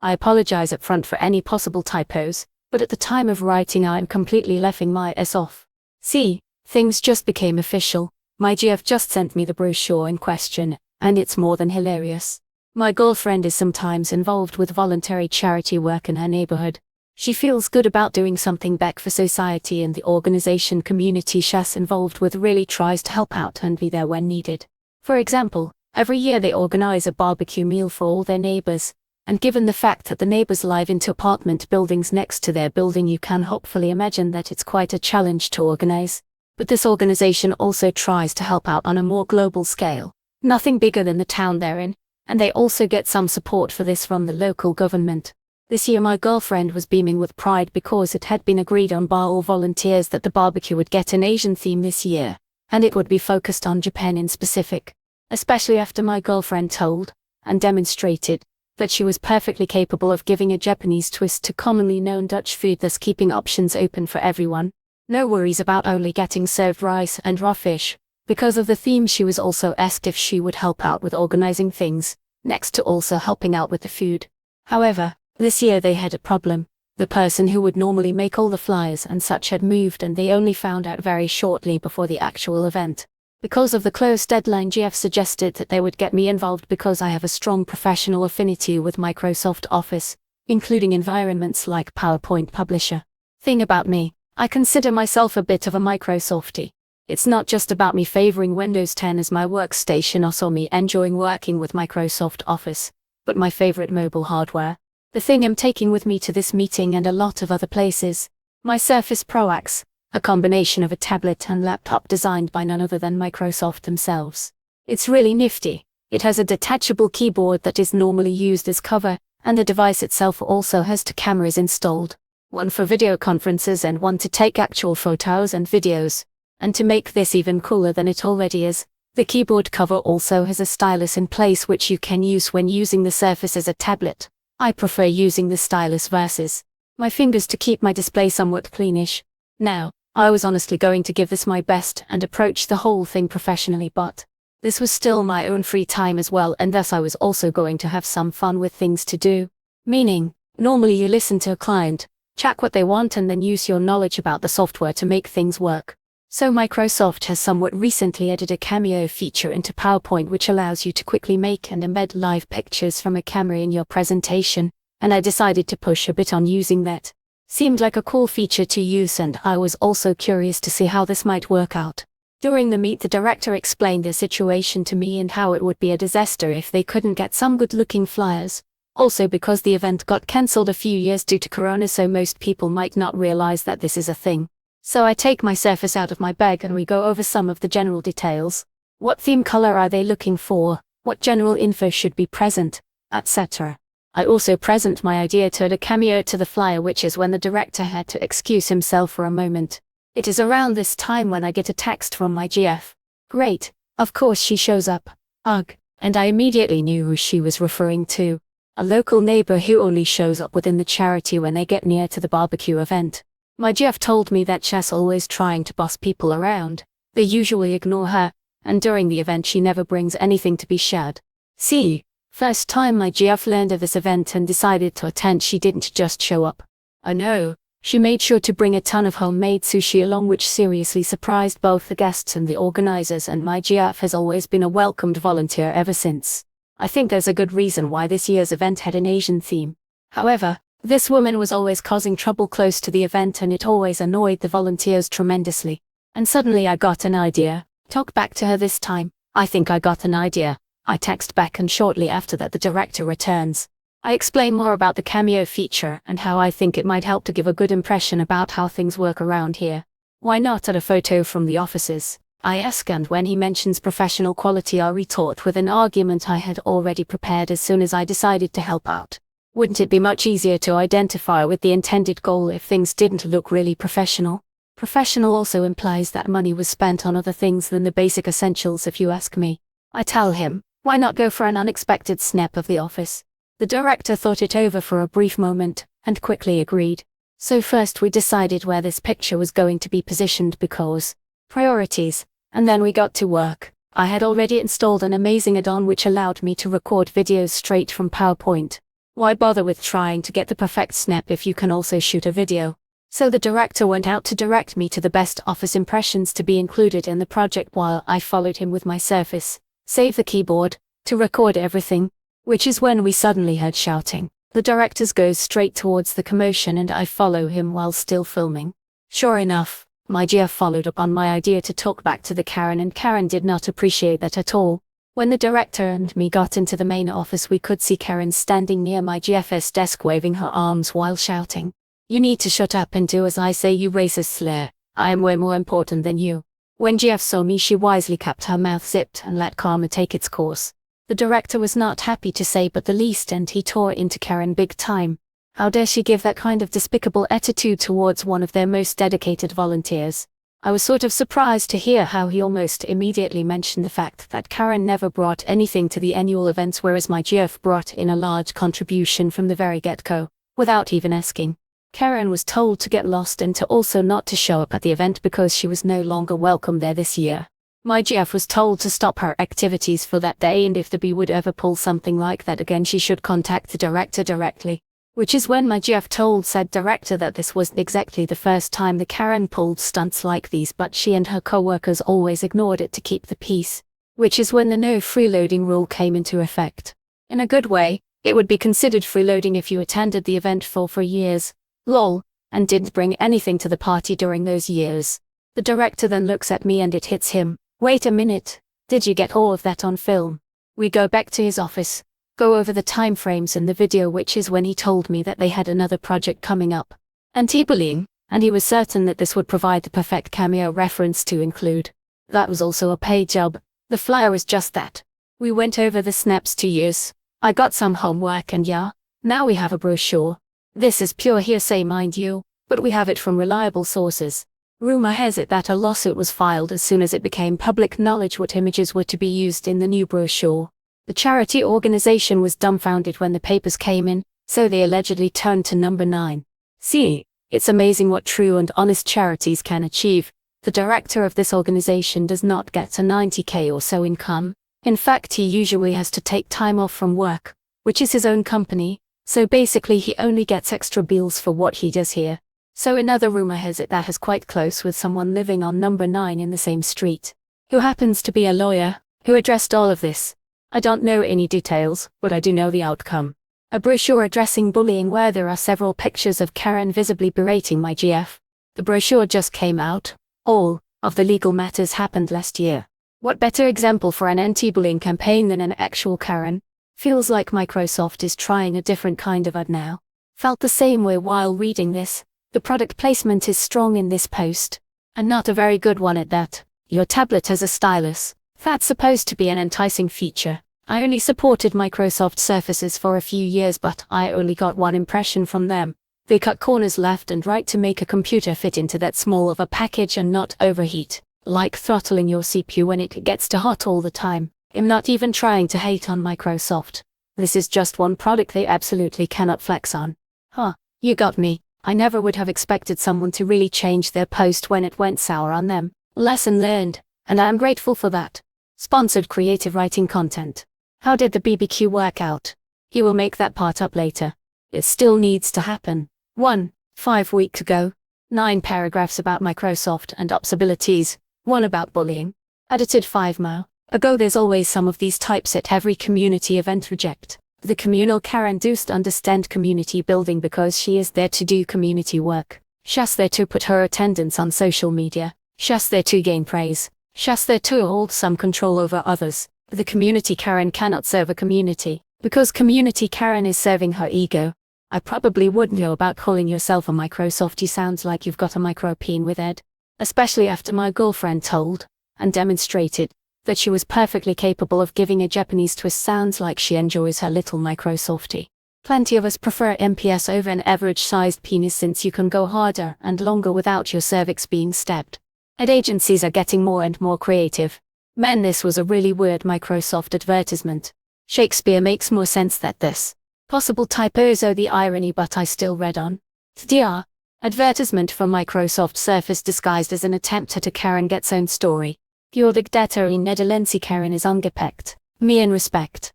I apologize up front for any possible typos, but at the time of writing I'm completely laughing my ass off. See, things just became official. My GF just sent me the brochure in question, and it's more than hilarious. My girlfriend is sometimes involved with voluntary charity work in her neighborhood. She feels good about doing something back for society, and the organization community she's involved with really tries to help out and be there when needed. For example, every year they organize a barbecue meal for all their neighbors, and given the fact that the neighbors live into apartment buildings next to their building, you can hopefully imagine that it's quite a challenge to organize. But this organization also tries to help out on a more global scale, nothing bigger than the town they're in, and they also get some support for this from the local government. This year my girlfriend was beaming with pride because it had been agreed on by all volunteers that the barbecue would get an Asian theme this year, and it would be focused on Japan in specific, especially after my girlfriend told, and demonstrated, that she was perfectly capable of giving a Japanese twist to commonly known Dutch food, thus keeping options open for everyone. No worries about only getting served rice and raw fish. Because of the theme, she was also asked if she would help out with organizing things, next to also helping out with the food. However, this year they had a problem. The person who would normally make all the flyers and such had moved, and they only found out very shortly before the actual event. Because of the close deadline, GF suggested that they would get me involved because I have a strong professional affinity with Microsoft Office, including environments like PowerPoint Publisher. Thing about me, I consider myself a bit of a Microsoftie. It's not just about me favoring Windows 10 as my workstation or me enjoying working with Microsoft Office, but my favorite mobile hardware. The thing I'm taking with me to this meeting and a lot of other places. My Surface Pro X, a combination of a tablet and laptop designed by none other than Microsoft themselves. It's really nifty. It has a detachable keyboard that is normally used as cover, and the device itself also has two cameras installed. One for video conferences and one to take actual photos and videos. And to make this even cooler than it already is, the keyboard cover also has a stylus in place which you can use when using the Surface as a tablet. I prefer using the stylus versus my fingers to keep my display somewhat cleanish. Now, I was honestly going to give this my best and approach the whole thing professionally, but this was still my own free time as well, and thus I was also going to have some fun with things to do. Meaning, normally you listen to a client, check what they want, and then use your knowledge about the software to make things work. So Microsoft has somewhat recently added a cameo feature into PowerPoint which allows you to quickly make and embed live pictures from a camera in your presentation, and I decided to push a bit on using that. Seemed like a cool feature to use, and I was also curious to see how this might work out. During the meet, the director explained the situation to me and how it would be a disaster if they couldn't get some good-looking flyers. Also because the event got cancelled a few years due to Corona, so most people might not realize that this is a thing. So I take my Surface out of my bag and we go over some of the general details. What theme color are they looking for? What general info should be present? Etc. I also present my idea to add a cameo to the flyer, which is when the director had to excuse himself for a moment. It is around this time when I get a text from my GF. Great, of course she shows up. Ugh, and I immediately knew who she was referring to. A local neighbor who only shows up within the charity when they get near to the barbecue event. My GF told me that she's always trying to boss people around. They usually ignore her, and during the event she never brings anything to be shared. See, first time my GF learned of this event and decided to attend, she didn't just show up. Oh no, she made sure to bring a ton of homemade sushi along, which seriously surprised both the guests and the organizers, and my GF has always been a welcomed volunteer ever since. I think there's a good reason why this year's event had an Asian theme. However, this woman was always causing trouble close to the event, and it always annoyed the volunteers tremendously. And suddenly I got an idea. Talk back to her this time. I think I got an idea. I text back, and shortly after that the director returns. I explain more about the cameo feature and how I think it might help to give a good impression about how things work around here. Why not add a photo from the offices? I ask, and when he mentions professional quality I retort with an argument I had already prepared as soon as I decided to help out. Wouldn't it be much easier to identify with the intended goal if things didn't look really professional? Professional also implies that money was spent on other things than the basic essentials, if you ask me. I tell him, why not go for an unexpected snap of the office? The director thought it over for a brief moment, and quickly agreed. So first we decided where this picture was going to be positioned because priorities, and then we got to work. I had already installed an amazing add-on which allowed me to record videos straight from PowerPoint. Why bother with trying to get the perfect snap if you can also shoot a video? So the director went out to direct me to the best office impressions to be included in the project while I followed him with my Surface, save the keyboard, to record everything, which is when we suddenly heard shouting. The director goes straight towards the commotion and I follow him while still filming. Sure enough, my GF followed up on my idea to talk back to the Karen and Karen did not appreciate that at all. When the director and me got into the main office we could see Karen standing near my GF's desk waving her arms while shouting, "You need to shut up and do as I say, you racist slur. I am way more important than you." When GF saw me she wisely kept her mouth zipped and let karma take its course. The director was not happy to say but the least and he tore into Karen big time. How dare she give that kind of despicable attitude towards one of their most dedicated volunteers. I was sort of surprised to hear how he almost immediately mentioned the fact that Karen never brought anything to the annual events whereas my GF brought in a large contribution from the very get-go, without even asking. Karen was told to get lost and to also not to show up at the event because she was no longer welcome there this year. My GF was told to stop her activities for that day and if the bee would ever pull something like that again she should contact the director directly. Which is when my GF told said director that this wasn't exactly the first time the Karen pulled stunts like these but she and her co-workers always ignored it to keep the peace. Which is when the no freeloading rule came into effect. In a good way, it would be considered freeloading if you attended the event for 4 years, lol, and didn't bring anything to the party during those years. The director then looks at me and it hits him. Wait a minute, did you get all of that on film? We go back to his office, go over the time frames in the video which is when he told me that they had another project coming up. Anti-bullying, and he was certain that this would provide the perfect cameo reference to include. That was also a paid job, the flyer was just that. We went over the snaps to use. I got some homework and yeah, now we have a brochure. This is pure hearsay mind you, but we have it from reliable sources. Rumor has it that a lawsuit was filed as soon as it became public knowledge what images were to be used in the new brochure. The charity organization was dumbfounded when the papers came in, so they allegedly turned to number 9. See, it's amazing what true and honest charities can achieve. The director of this organization does not get a 90k or so income. In fact, he usually has to take time off from work, which is his own company, so basically he only gets extra bills for what he does here. So another rumor has it that is quite close with someone living on number 9 in the same street, who happens to be a lawyer, who addressed all of this. I don't know any details, but I do know the outcome. A brochure addressing bullying where there are several pictures of Karen visibly berating my GF. The brochure just came out. All of the legal matters happened last year. What better example for an anti-bullying campaign than an actual Karen? Feels like Microsoft is trying a different kind of ad now. Felt the same way while reading this. The product placement is strong in this post, and not a very good one at that. Your tablet has a stylus. That's supposed to be an enticing feature. I only supported Microsoft Surfaces for a few years but I only got one impression from them. They cut corners left and right to make a computer fit into that small of a package and not overheat, like throttling your CPU when it gets too hot all the time. I'm not even trying to hate on Microsoft. This is just one product they absolutely cannot flex on. Huh, you got me. I never would have expected someone to really change their post when it went sour on them. Lesson learned, and I am grateful for that. Sponsored creative writing content. How did the BBQ work out? He will make that part up later. It still needs to happen. 1. 5 weeks ago. 9 paragraphs about Microsoft and ops abilities. 1 about bullying. Edited 5 more ago. There's always some of these types at every community event reject. The communal Karen doesn't understand community building because she is there to do community work. She's there to put her attendance on social media. She's there to gain praise. She's there to hold some control over others. The community Karen cannot serve a community, because community Karen is serving her ego. I probably wouldn't know about calling yourself a Microsoftie. Sounds like you've got a micro-peen with Ed. Especially after my girlfriend told, and demonstrated, that she was perfectly capable of giving a Japanese twist. Sounds like she enjoys her little Microsoftie. Plenty of us prefer MPS over an average-sized penis since you can go harder and longer without your cervix being stabbed. Ad agencies are getting more and more creative. Man, this was a really weird Microsoft advertisement. Shakespeare makes more sense than this. Possible typos are the irony, but I still read on. TDR. Advertisement for Microsoft Surface disguised as an attempt at a Karen gets own story. Pure dictator in Nederlandse Karen is aangepakt. Me in respect.